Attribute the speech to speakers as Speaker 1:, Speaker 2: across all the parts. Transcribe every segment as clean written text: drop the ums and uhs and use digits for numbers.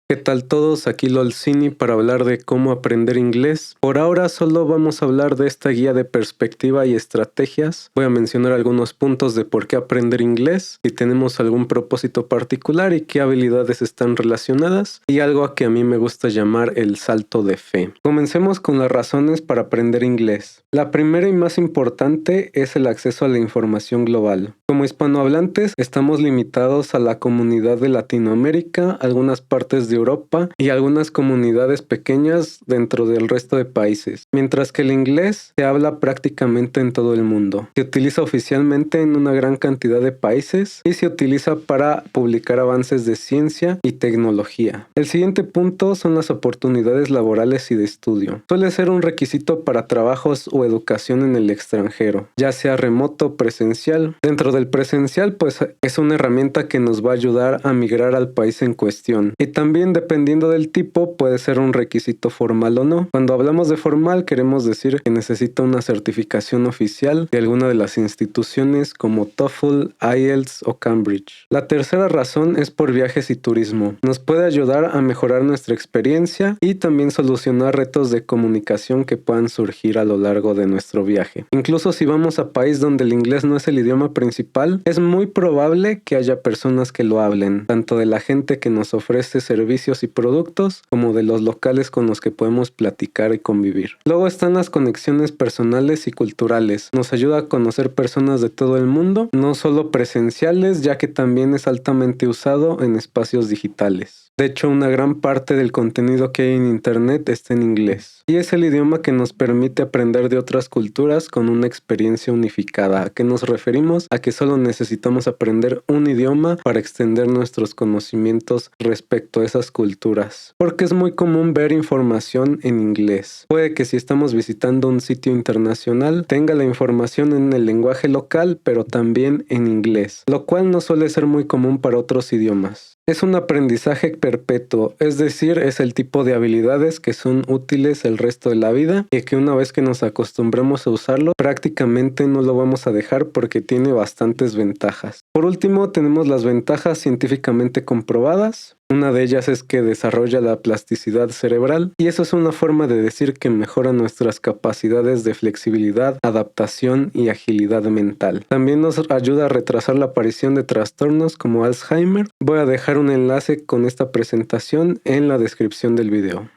Speaker 1: ¿Qué tal todos? Aquí Lolcini para hablar de cómo aprender inglés. Por ahora solo vamos a hablar de esta guía de perspectiva y estrategias. Voy a mencionar algunos puntos de por qué aprender inglés, si tenemos algún propósito particular y qué habilidades están relacionadas, y algo a que a mí me gusta llamar el salto de fe. Comencemos con las razones para aprender inglés. La primera y más importante es el acceso a la información global. Como hispanohablantes estamos limitados a la comunidad de Latinoamérica, algunas partes de Europa y algunas comunidades pequeñas dentro del resto de países, mientras que el inglés se habla prácticamente en todo el mundo. Se utiliza oficialmente en una gran cantidad de países y se utiliza para publicar avances de ciencia y tecnología. El siguiente punto son las oportunidades laborales y de estudio. Suele ser un requisito para trabajos o educación en el extranjero, ya sea remoto o presencial. Dentro del presencial, pues es una herramienta que nos va a ayudar a migrar al país en cuestión. Y también dependiendo del tipo, puede ser un requisito formal o no. Cuando hablamos de formal, queremos decir que necesita una certificación oficial de alguna de las instituciones como TOEFL, IELTS o Cambridge. La tercera razón es por viajes y turismo. Nos puede ayudar a mejorar nuestra experiencia y también solucionar retos de comunicación que puedan surgir a lo largo de nuestro viaje. Incluso si vamos a país donde el inglés no es el idioma principal, es muy probable que haya personas que lo hablen, tanto de la gente que nos ofrece servicios y productos, como de los locales con los que podemos platicar y convivir. Luego están las conexiones personales y culturales. Nos ayuda a conocer personas de todo el mundo, no solo presenciales, ya que también es altamente usado en espacios digitales. De hecho, una gran parte del contenido que hay en Internet está en inglés. Y es el idioma que nos permite aprender de otras culturas con una experiencia unificada. ¿A qué nos referimos? A que solo necesitamos aprender un idioma para extender nuestros conocimientos respecto a esas culturas. Porque es muy común ver información en inglés. Puede que si estamos visitando un sitio internacional, tenga la información en el lenguaje local, pero también en inglés, lo cual no suele ser muy común para otros idiomas. Es un aprendizaje perpetuo, es decir, es el tipo de habilidades que son útiles el resto de la vida y que una vez que nos acostumbremos a usarlo, prácticamente no lo vamos a dejar porque tiene bastantes ventajas. Por último, tenemos las ventajas científicamente comprobadas. Una de ellas es que desarrolla la plasticidad cerebral y eso es una forma de decir que mejora nuestras capacidades de flexibilidad, adaptación y agilidad mental. También nos ayuda a retrasar la aparición de trastornos como Alzheimer. Voy a dejar un enlace con esta presentación en la descripción del video.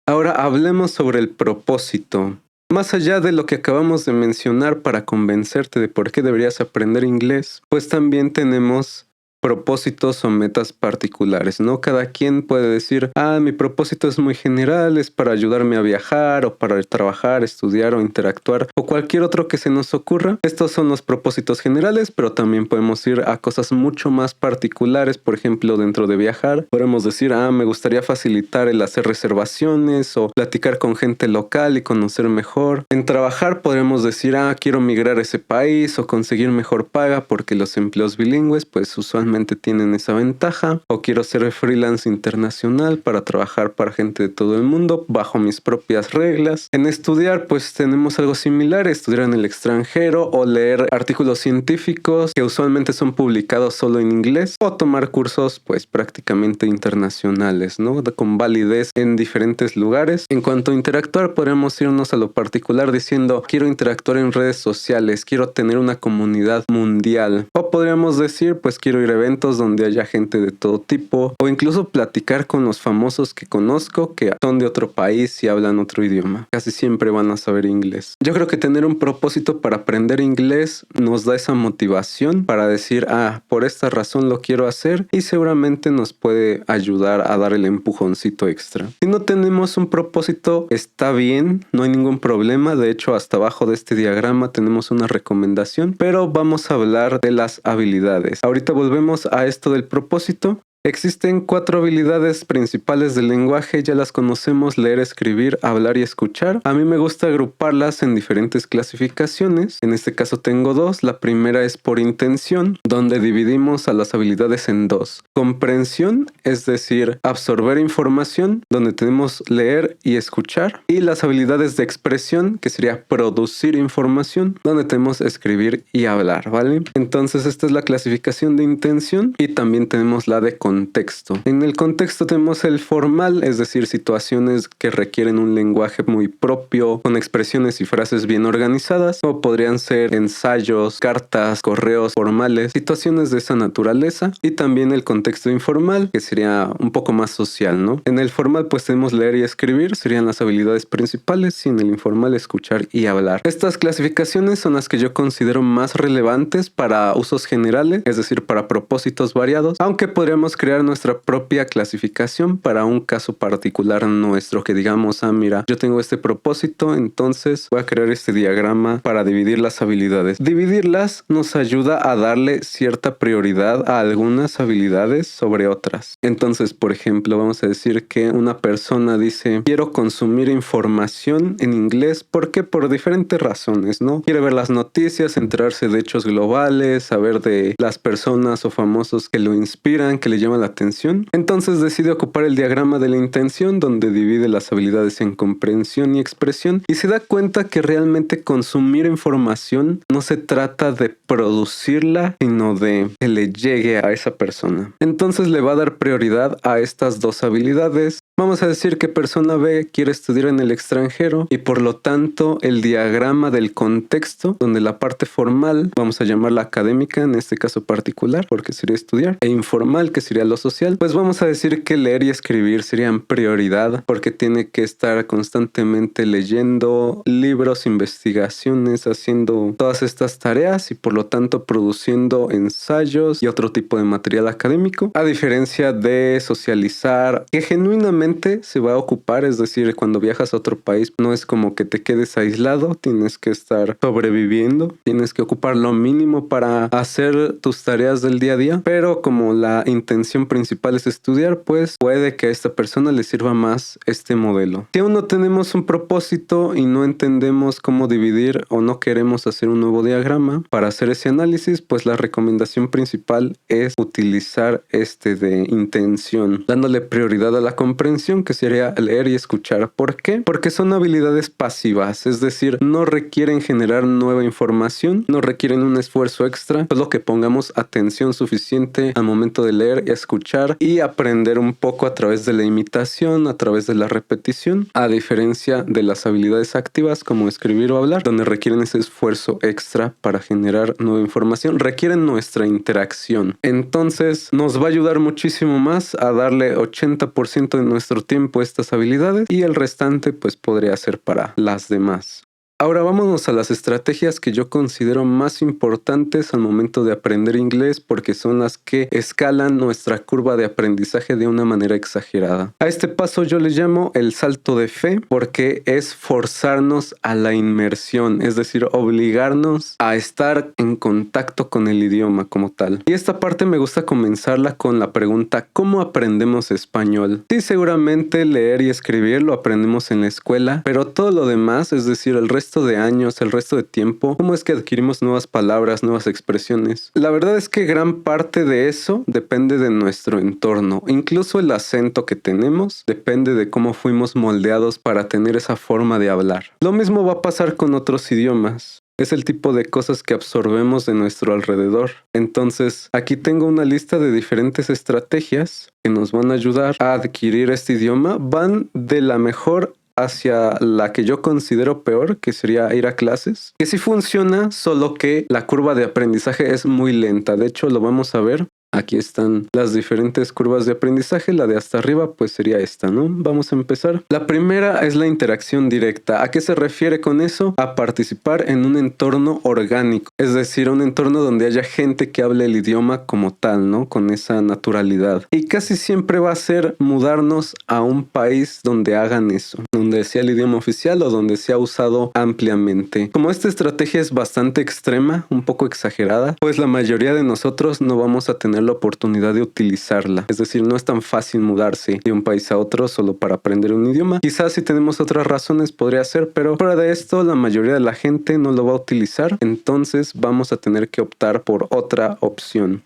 Speaker 1: Ahora hablemos sobre el propósito. Más allá de lo que acabamos de mencionar para convencerte de por qué deberías aprender inglés, pues también tenemos propósitos o metas particulares, ¿no? Cada quien puede decir, mi propósito es muy general, es para ayudarme a viajar o para trabajar, estudiar o interactuar o cualquier otro que se nos ocurra. Estos son los propósitos generales, pero también podemos ir a cosas mucho más particulares. Por ejemplo, dentro de viajar, podemos decir, me gustaría facilitar el hacer reservaciones o platicar con gente local y conocer mejor. En trabajar podemos decir, quiero migrar a ese país o conseguir mejor paga porque los empleos bilingües, pues usualmente tienen esa ventaja, o quiero ser freelance internacional para trabajar para gente de todo el mundo bajo mis propias reglas. En estudiar, pues tenemos algo similar, estudiar en el extranjero o leer artículos científicos que usualmente son publicados solo en inglés, o tomar cursos pues prácticamente internacionales, ¿no? Con validez en diferentes lugares. En cuanto a interactuar, podemos irnos a lo particular diciendo, quiero interactuar en redes sociales, quiero tener una comunidad mundial, o podríamos decir, pues quiero ir a eventos donde haya gente de todo tipo o incluso platicar con los famosos que conozco que son de otro país y hablan otro idioma. Casi siempre van a saber inglés. Yo creo que tener un propósito para aprender inglés nos da esa motivación para decir, por esta razón lo quiero hacer, y seguramente nos puede ayudar a dar el empujoncito extra. Si no tenemos un propósito, está bien, no hay ningún problema. De hecho, hasta abajo de este diagrama tenemos una recomendación, pero vamos a hablar de las habilidades. Ahorita volvemos a esto del propósito. Existen 4 habilidades principales del lenguaje, ya las conocemos: leer, escribir, hablar y escuchar. A mí me gusta agruparlas en diferentes clasificaciones. En este caso tengo 2. La primera es por intención, donde dividimos a las habilidades en 2. Comprensión, es decir, absorber información, donde tenemos leer y escuchar. Y las habilidades de expresión, que sería producir información, donde tenemos escribir y hablar, ¿vale? Entonces esta es la clasificación de intención, y también tenemos la de contexto. En el contexto tenemos el formal, es decir, situaciones que requieren un lenguaje muy propio, con expresiones y frases bien organizadas, o podrían ser ensayos, cartas, correos formales, situaciones de esa naturaleza. Y también el contexto informal, que sería un poco más social, ¿no? En el formal pues tenemos leer y escribir, serían las habilidades principales, y en el informal escuchar y hablar. Estas clasificaciones son las que yo considero más relevantes para usos generales, es decir, para propósitos variados, aunque podríamos crear nuestra propia clasificación para un caso particular nuestro, que digamos, mira, yo tengo este propósito, entonces voy a crear este diagrama para dividir las habilidades. Dividirlas nos ayuda a darle cierta prioridad a algunas habilidades sobre otras. Entonces, por ejemplo, vamos a decir que una persona dice, quiero consumir información en inglés, porque por diferentes razones, ¿no? Quiere ver las noticias, enterarse de hechos globales, saber de las personas o famosos que lo inspiran, que le llaman la atención. Entonces decide ocupar el diagrama de la intención, donde divide las habilidades en comprensión y expresión, y se da cuenta que realmente consumir información no se trata de producirla, sino de que le llegue a esa persona. Entonces le va a dar prioridad a estas dos habilidades. Vamos a decir que persona B quiere estudiar en el extranjero, y por lo tanto el diagrama del contexto, donde la parte formal vamos a llamarla académica en este caso particular, porque sería estudiar, e informal, que sería lo social, pues vamos a decir que leer y escribir serían prioridad, porque tiene que estar constantemente leyendo libros, investigaciones, haciendo todas estas tareas, y por lo tanto produciendo ensayos y otro tipo de material académico, a diferencia de socializar, que genuinamente se va a ocupar. Es decir, cuando viajas a otro país no es como que te quedes aislado, tienes que estar sobreviviendo, tienes que ocupar lo mínimo para hacer tus tareas del día a día, pero como la intención principal es estudiar, pues puede que a esta persona le sirva más este modelo. Si aún no tenemos un propósito y no entendemos cómo dividir, o no queremos hacer un nuevo diagrama para hacer ese análisis, pues la recomendación principal es utilizar este de intención, dándole prioridad a la comprensión, que sería leer y escuchar. ¿Por qué? Porque son habilidades pasivas, es decir, no requieren generar nueva información, no requieren un esfuerzo extra, solo que pongamos atención suficiente al momento de leer y escuchar, y aprender un poco a través de la imitación, a través de la repetición, a diferencia de las habilidades activas como escribir o hablar, donde requieren ese esfuerzo extra para generar nueva información, requieren nuestra interacción. Entonces nos va a ayudar muchísimo más a darle 80% de nuestro tiempo a estas habilidades, y el restante pues podría ser para las demás. Ahora vámonos a las estrategias que yo considero más importantes al momento de aprender inglés, porque son las que escalan nuestra curva de aprendizaje de una manera exagerada. A este paso yo le llamo el salto de fe, porque es forzarnos a la inmersión, es decir, obligarnos a estar en contacto con el idioma como tal. Y esta parte me gusta comenzarla con la pregunta, ¿cómo aprendemos español? Sí, seguramente leer y escribir lo aprendemos en la escuela, pero todo lo demás, es decir, el resto de años, el resto de tiempo, ¿cómo es que adquirimos nuevas palabras, nuevas expresiones? La verdad es que gran parte de eso depende de nuestro entorno. Incluso el acento que tenemos depende de cómo fuimos moldeados para tener esa forma de hablar. Lo mismo va a pasar con otros idiomas. Es el tipo de cosas que absorbemos de nuestro alrededor. Entonces, aquí tengo una lista de diferentes estrategias que nos van a ayudar a adquirir este idioma. Van de la mejor hacia la que yo considero peor, que sería ir a clases, que sí funciona, solo que la curva de aprendizaje es muy lenta. De hecho, lo vamos a ver. Aquí están las diferentes curvas de aprendizaje. La de hasta arriba pues sería esta, ¿no? Vamos a empezar. La primera es la interacción directa. ¿A qué se refiere con eso? A participar en un entorno orgánico, es decir, un entorno donde haya gente que hable el idioma como tal, ¿no? Con esa naturalidad. Y casi siempre va a ser mudarnos a un país donde hagan eso, donde sea el idioma oficial o donde sea usado ampliamente. Como esta estrategia es bastante extrema, un poco exagerada, pues la mayoría de nosotros no vamos a tener la oportunidad de utilizarla. Es decir, no es tan fácil mudarse de un país a otro solo para aprender un idioma. Quizás si tenemos otras razones podría ser, pero fuera de esto la mayoría de la gente no lo va a utilizar. Entonces vamos a tener que optar por otra opción.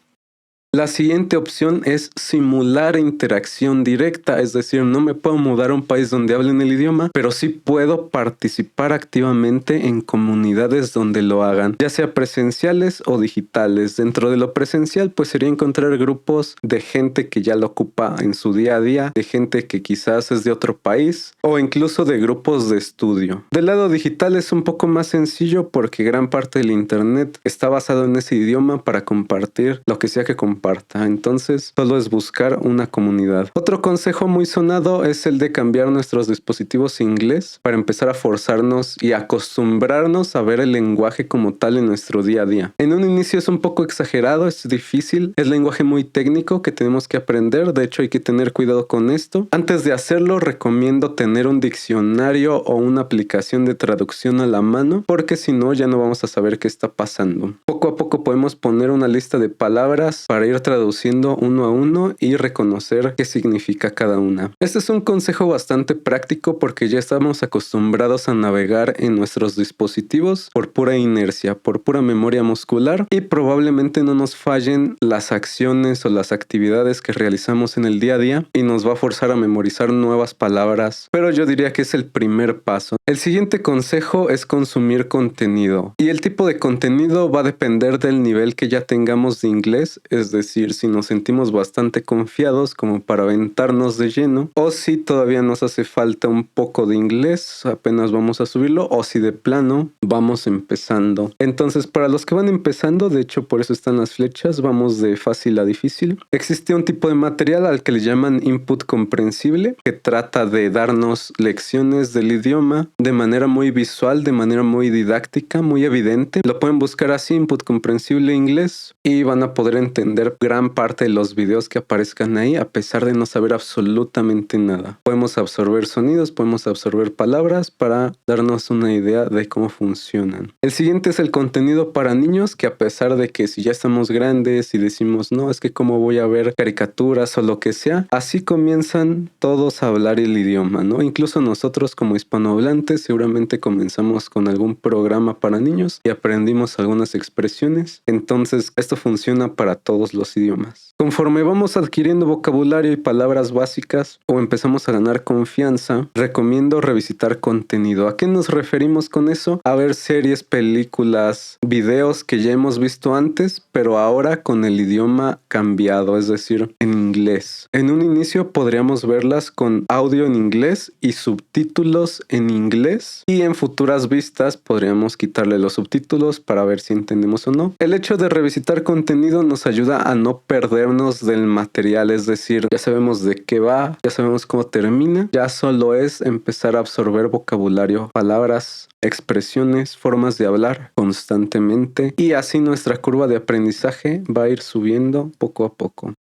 Speaker 1: La siguiente opción es simular interacción directa, es decir, no me puedo mudar a un país donde hablen el idioma, pero sí puedo participar activamente en comunidades donde lo hagan, ya sea presenciales o digitales. Dentro de lo presencial, pues sería encontrar grupos de gente que ya lo ocupa en su día a día, de gente que quizás es de otro país o incluso de grupos de estudio. Del lado digital es un poco más sencillo porque gran parte del internet está basado en ese idioma para compartir lo que sea que comparta. Entonces, solo es buscar una comunidad. Otro consejo muy sonado es el de cambiar nuestros dispositivos en inglés para empezar a forzarnos y acostumbrarnos a ver el lenguaje como tal en nuestro día a día. En un inicio es un poco exagerado, es difícil, es lenguaje muy técnico que tenemos que aprender, de hecho hay que tener cuidado con esto. Antes de hacerlo, recomiendo tener un diccionario o una aplicación de traducción a la mano, porque si no, ya no vamos a saber qué está pasando. Poco a poco podemos poner una lista de palabras para ir traduciendo uno a uno y reconocer qué significa cada una. Este es un consejo bastante práctico porque ya estamos acostumbrados a navegar en nuestros dispositivos por pura inercia, por pura memoria muscular, y probablemente no nos fallen las acciones o las actividades que realizamos en el día a día y nos va a forzar a memorizar nuevas palabras, pero yo diría que es el primer paso. El siguiente consejo es consumir contenido, y el tipo de contenido va a depender del nivel que ya tengamos de inglés, es decir, si nos sentimos bastante confiados como para aventarnos de lleno, o si todavía nos hace falta un poco de inglés, apenas vamos a subirlo, o si de plano vamos empezando. Entonces, para los que van empezando, de hecho por eso están las flechas, vamos de fácil a difícil. Existe un tipo de material al que le llaman input comprensible, que trata de darnos lecciones del idioma de manera muy visual, de manera muy didáctica, muy evidente. Lo pueden buscar así, input comprensible inglés, y van a poder entender gran parte de los videos que aparezcan ahí a pesar de no saber absolutamente nada. Podemos absorber sonidos, podemos absorber palabras para darnos una idea de cómo funcionan. El siguiente es el contenido para niños, que a pesar de que si ya estamos grandes y decimos no, es que cómo voy a ver caricaturas o lo que sea, así comienzan todos a hablar el idioma, ¿no? Incluso nosotros como hispanohablantes seguramente comenzamos con algún programa para niños y aprendimos algunas expresiones. Entonces esto funciona para todos los idiomas. Conforme vamos adquiriendo vocabulario y palabras básicas o empezamos a ganar confianza, recomiendo revisitar contenido. ¿A qué nos referimos con eso? A ver series, películas, videos que ya hemos visto antes, pero ahora con el idioma cambiado, es decir, en inglés. En un inicio podríamos verlas con audio en inglés y subtítulos en inglés, y en futuras vistas podríamos quitarle los subtítulos para ver si entendemos o no. El hecho de revisitar contenido nos ayuda a no perdernos del material, es decir, ya sabemos de qué va, ya sabemos cómo termina, ya solo es empezar a absorber vocabulario, palabras, expresiones, formas de hablar constantemente, y así nuestra curva de aprendizaje va a ir subiendo poco a poco.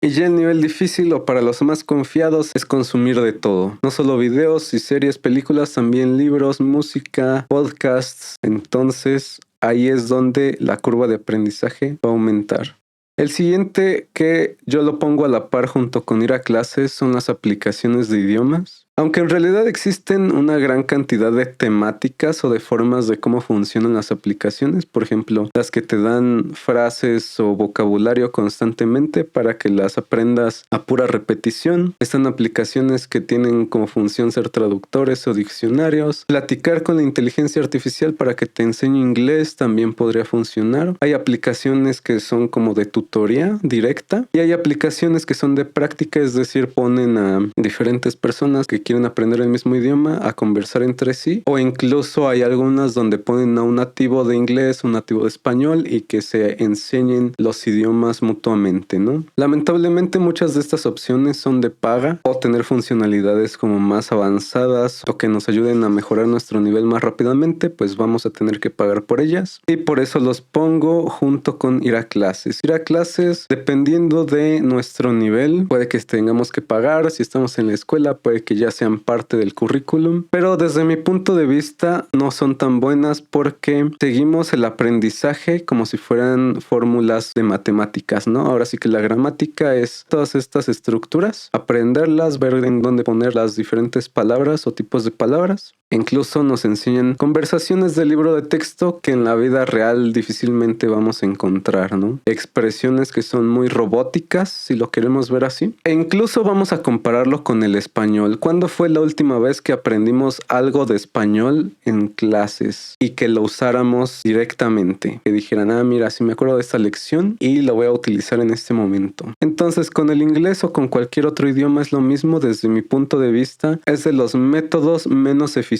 Speaker 1: Y ya el nivel difícil, o para los más confiados, es consumir de todo. No solo videos y series, películas, también libros, música, podcasts. Entonces ahí es donde la curva de aprendizaje va a aumentar. El siguiente, que yo lo pongo a la par junto con ir a clases, son las aplicaciones de idiomas. Aunque en realidad existen una gran cantidad de temáticas o de formas de cómo funcionan las aplicaciones, por ejemplo, las que te dan frases o vocabulario constantemente para que las aprendas a pura repetición. Están aplicaciones que tienen como función ser traductores o diccionarios. Platicar con la inteligencia artificial para que te enseñe inglés también podría funcionar. Hay aplicaciones que son como de tutoría directa, y hay aplicaciones que son de práctica, es decir, ponen a diferentes personas que quieren aprender el mismo idioma a conversar entre sí, o incluso hay algunas donde ponen a un nativo de inglés, un nativo de español, y que se enseñen los idiomas mutuamente, ¿no? Lamentablemente muchas de estas opciones son de paga o tener funcionalidades como más avanzadas o que nos ayuden a mejorar nuestro nivel más rápidamente, pues vamos a tener que pagar por ellas, y por eso los pongo junto con ir a clases. Ir a clases, dependiendo de nuestro nivel, puede que tengamos que pagar. Si estamos en la escuela, puede que ya sean parte del currículum, pero desde mi punto de vista no son tan buenas porque seguimos el aprendizaje como si fueran fórmulas de matemáticas, ¿no? Ahora sí que la gramática es todas estas estructuras, aprenderlas, ver en dónde poner las diferentes palabras o tipos de palabras. Incluso nos enseñan conversaciones del libro de texto que en la vida real difícilmente vamos a encontrar, ¿no? Expresiones que son muy robóticas, si lo queremos ver así. E incluso vamos a compararlo con el español. ¿Cuándo fue la última vez que aprendimos algo de español en clases y que lo usáramos directamente? Que dijeran, mira, sí me acuerdo de esta lección y lo voy a utilizar en este momento. Entonces, con el inglés o con cualquier otro idioma es lo mismo. Desde mi punto de vista, es de los métodos menos eficientes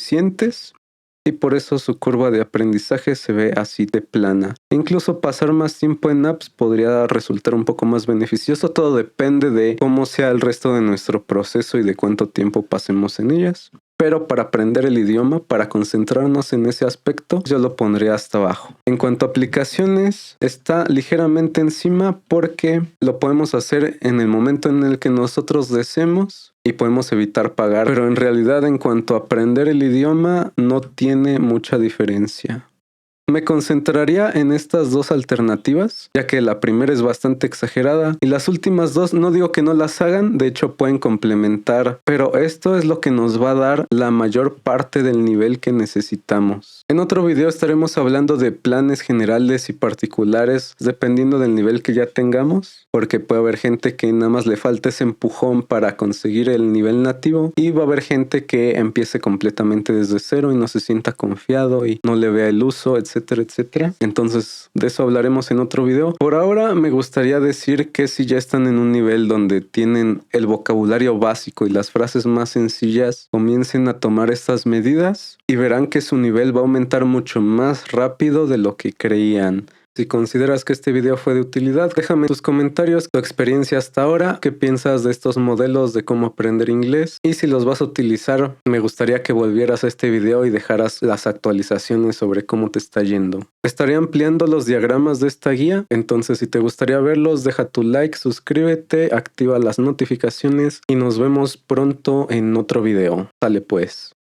Speaker 1: y por eso su curva de aprendizaje se ve así de plana. Incluso pasar más tiempo en apps podría resultar un poco más beneficioso. Todo depende de cómo sea el resto de nuestro proceso y de cuánto tiempo pasemos en ellas. Pero para aprender el idioma, para concentrarnos en ese aspecto, yo lo pondría hasta abajo. En cuanto a aplicaciones, está ligeramente encima porque lo podemos hacer en el momento en el que nosotros deseemos y podemos evitar pagar. Pero en realidad, en cuanto a aprender el idioma, no tiene mucha diferencia. Me concentraría en estas dos alternativas, ya que la primera es bastante exagerada y las últimas dos no digo que no las hagan, de hecho pueden complementar, pero esto es lo que nos va a dar la mayor parte del nivel que necesitamos. En otro video estaremos hablando de planes generales y particulares dependiendo del nivel que ya tengamos, porque puede haber gente que nada más le falta ese empujón para conseguir el nivel nativo y va a haber gente que empiece completamente desde cero y no se sienta confiado y no le vea el uso, etcétera, etcétera. Entonces, de eso hablaremos en otro video. Por ahora, me gustaría decir que si ya están en un nivel donde tienen el vocabulario básico y las frases más sencillas, comiencen a tomar estas medidas y verán que su nivel va a aumentar mucho más rápido de lo que creían. Si consideras que este video fue de utilidad, déjame tus comentarios, tu experiencia hasta ahora, qué piensas de estos modelos de cómo aprender inglés y si los vas a utilizar, me gustaría que volvieras a este video y dejaras las actualizaciones sobre cómo te está yendo. Estaré ampliando los diagramas de esta guía, entonces si te gustaría verlos, deja tu like, suscríbete, activa las notificaciones y nos vemos pronto en otro video. Sale pues.